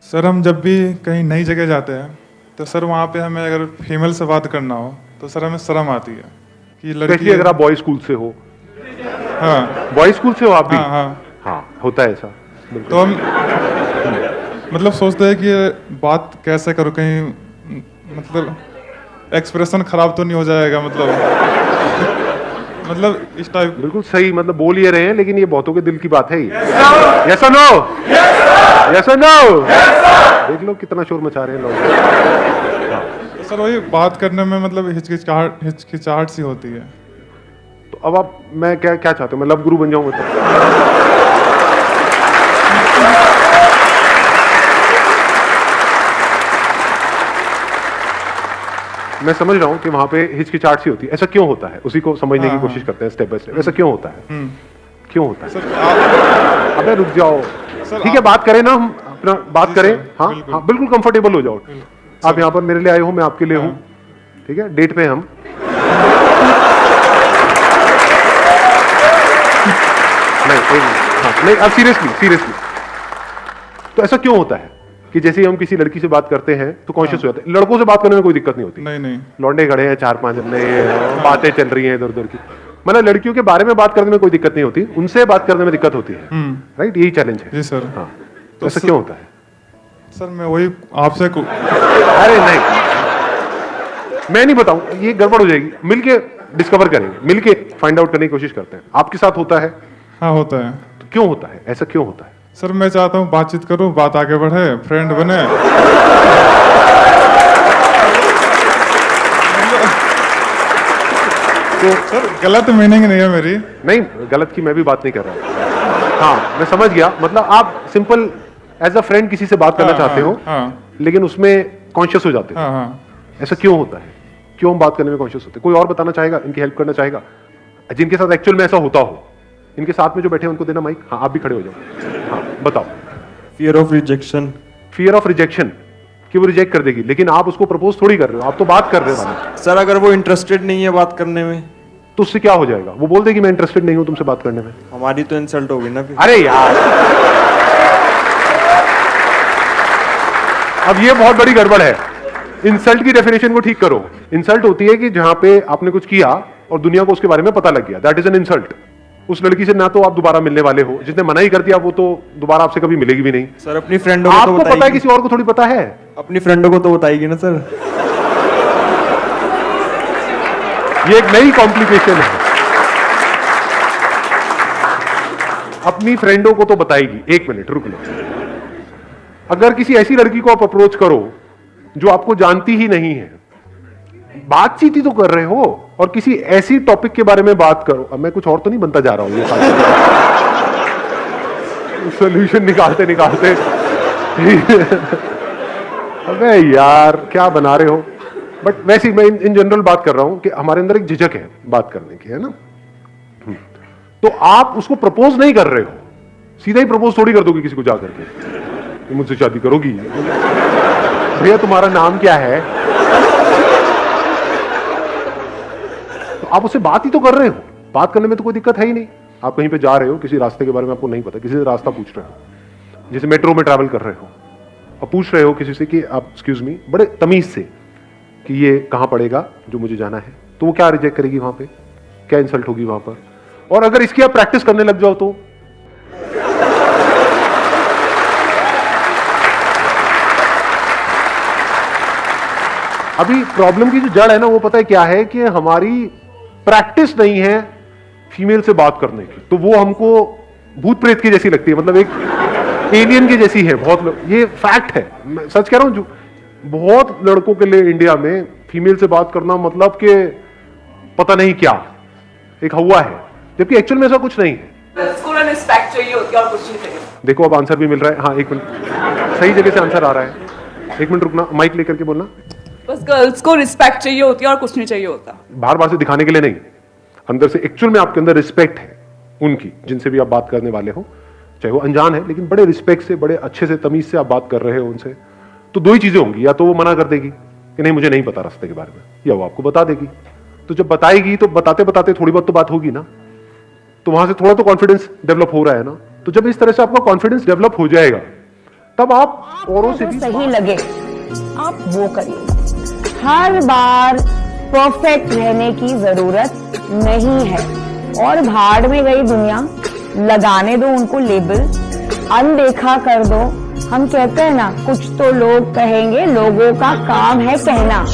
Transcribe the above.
Sir हम जब भी कहीं नई जगह जाते हैं तो सर वहाँ पे हमें अगर फीमेल से बात करना हो तो सर हमें शर्म आती है कि लड़की स्पेशली अगर आप बॉय स्कूल से हो। हाँ बॉय स्कूल से हो आप भी? हाँ हाँ। हाँ, होता है ऐसा। तो हम मतलब सोचते हैं कि बात कैसे करूँ, कहीं मतलब एक्सप्रेशन खराब तो नहीं हो जाएगा, मतलब इस टाइप। बिल्कुल सही, मतलब बोल ये रहे हैं लेकिन ये बहुतों के दिल की बात है ही। यस और नो? यस और नो? देख लो कितना शोर मचा रहे हैं लोग। तो सर वही बात करने में मतलब हिचकिचाहट सी होती है। तो अब आप, मैं क्या क्या चाहते हो, मैं लव गुरु बन जाऊं मतलब? मैं समझ रहा हूं कि वहां पे हिचकिचाहट सी होती है, ऐसा क्यों होता है उसी को समझने की कोशिश करते हैं स्टेप बाय स्टेप। ऐसा क्यों होता है? क्यों होता है? सर अबे रुक जाओ, ठीक है बात करें ना, हम अपना बात करें। हाँ हाँ बिल्कुल कंफर्टेबल हो जाओ। आप यहाँ पर मेरे लिए आए हो, मैं आपके लिए हूँ, ठीक है डेट पे हम। नहीं हाँ नहीं, अब सीरियसली तो ऐसा क्यों होता है कि जैसे ही हम किसी लड़की से बात करते हैं तो कॉन्शियस हो जाते हैं? लड़कों से बात करने में कोई दिक्कत नहीं होती। नहीं लौंडे खड़े हैं 4-5 अपने, बातें चल रही हैं इधर उधर की, मतलब लड़कियों के बारे में बात करने में कोई दिक्कत नहीं होती, उनसे बात करने में दिक्कत होती है। राइट, यही चैलेंज है। जी सर। हाँ, तो ऐसा क्यों होता है? सर मैं वही आपसे अरे नहीं, मैं नहीं बताऊं, ये गड़बड़ हो जाएगी। मिलके डिस्कवर करेंगे, मिलके फाइंड आउट करने की कोशिश करते हैं। आपके साथ होता है? हाँ होता है। तो क्यों होता है, ऐसा क्यों होता है? सर मैं चाहता हूँ बातचीत करूँ, बात आगे बढ़े, फ्रेंड बने। तो सर गलत मीनिंग नहीं है मेरी। नहीं, गलत की मैं भी बात नहीं कर रहा। हाँ मैं समझ गया, मतलब आप सिंपल एज अ फ्रेंड किसी से बात करना चाहते हो, लेकिन उसमें कॉन्शियस हो जाते हो। ऐसा क्यों होता है? क्यों हम बात करने में कॉन्शियस होते हैं? कोई और बताना चाहेगा, इनकी हेल्प करना चाहेगा, जिनके साथ एक्चुअल में ऐसा होता हो? इनके साथ में जो बैठे हैं उनको देना माइक। हाँ आप भी खड़े हो जाओ। हाँ बताओ। Fear of rejection. Fear of rejection, कि वो रिजेक्ट कर देगी, लेकिन आप उसको प्रपोज थोड़ी कर रहे हो, आप तो बात कर रहे हो। सर अगर वो इंटरेस्टेड नहीं है बात करने में तो उससे क्या हो जाएगा? वो बोल देगी मैं इंटरेस्टेड नहीं हूं तुमसे बात करने में। हमारी तो इंसल्ट होगी ना फिर। अरे यार, अब ये बहुत बड़ी गड़बड़ है। इंसल्ट की डेफिनेशन को ठीक करो। इंसल्ट होती है कि जहां पे आपने कुछ किया और दुनिया को उसके बारे में पता लग गया, दैट इज एन इंसल्ट। उस लड़की से ना तो आप दोबारा मिलने वाले हो, जिसने मना ही कर दिया वो तो दोबारा आपसे कभी मिलेगी भी नहीं। सर अपनी फ्रेंडों को आपको पता है, किसी और को थोड़ी पता है। अपनी फ्रेंडों को तो बताएगी ना सर। ये एक नई कॉम्प्लिकेशन है। अपनी फ्रेंडों को तो बताएगी। एक मिनट रुक लो। अगर किसी ऐसी लड़की को आप अप्रोच करो जो आपको जानती ही नहीं है, बातचीत ही तो कर रहे हो, और किसी ऐसी टॉपिक के बारे में बात करो। अब मैं कुछ और तो नहीं बनता जा रहा हूं ये सोल्यूशन निकालते निकालते। अबे यार क्या बना रहे हो। बट वैसे मैं इन जनरल बात कर रहा हूं कि हमारे अंदर एक झिझक है बात करने की, है ना। तो आप उसको प्रपोज नहीं कर रहे हो, सीधा ही प्रपोज थोड़ी कर दोगे किसी को जाकर के, मुझसे शादी करोगी? भैया तुम्हारा नाम क्या है? तो आप उससे बात ही तो कर रहे हो। बात करने में तो कोई दिक्कत है ही नहीं। आप कहीं पे जा रहे हो, किसी रास्ते के बारे में आपको नहीं पता, किसी से रास्ता पूछ रहे हो, जैसे मेट्रो में ट्रैवल कर रहे हो, और पूछ रहे हो किसी से कि आप एक्सक्यूज मी, बड़े तमीज से, कि ये कहां पड़ेगा जो मुझे जाना है। तो वो क्या रिजेक्ट करेगी वहां पे? क्या इंसल्ट होगी वहां पर? और अगर इसकी आप प्रैक्टिस करने लग जाओ तो अभी प्रॉब्लम की जो जड़ है ना, वो पता है क्या है, कि हमारी प्रैक्टिस नहीं है फीमेल से बात करने की। तो वो हमको भूत प्रेत की जैसी लगती है, मतलब एक एलियन की जैसी है। बहुत ये फैक्ट है, मैं सच कह रहा हूं। जो बहुत लड़कों के लिए इंडिया में फीमेल से बात करना मतलब कि पता नहीं क्या, एक हवा है, जबकि एक्चुअल में ऐसा कुछ नहीं है। रिस्पेक्ट चाहिए होती है और कुछ नहीं चाहिए। देखो अब आंसर भी मिल रहा है। हाँ एक मिनट, सही जगह से आंसर आ रहा है। एक मिनट रुकना, माइक लेकर के बोलना। बस गर्ल्स को रिस्पेक्ट चाहिए होती है और कुछ नहीं चाहिए होता। बाहर बाहर से दिखाने के लिए नहीं, अंदर से एक्चुअल में आपके अंदर रिस्पेक्ट है उनकी, जिनसे भी आप बात करने वाले हो, चाहे वो अनजान है, लेकिन बड़े रिस्पेक्ट से, बड़े अच्छे से, तमीज से आप बात कर रहे हो उनसे। तो दो ही चीजें होंगी, या तो वो मना कर देगी कि नहीं मुझे नहीं पता रास्ते के बारे में, या वो आपको बता देगी। तो जब बताएगी तो बताते बताते थोड़ी बहुत तो बात होगी ना, तो वहां से थोड़ा तो कॉन्फिडेंस डेवलप हो रहा है ना। तो जब इस तरह से आपका कॉन्फिडेंस डेवलप हो जाएगा, तब आप औरों से भी सही लगे आप वो करिएगा। हर बार परफेक्ट रहने की जरूरत नहीं है, और भाड़ में गई दुनिया, लगाने दो उनको लेबल, अनदेखा कर दो। हम कहते हैं ना, कुछ तो लोग कहेंगे, लोगों का काम है कहना।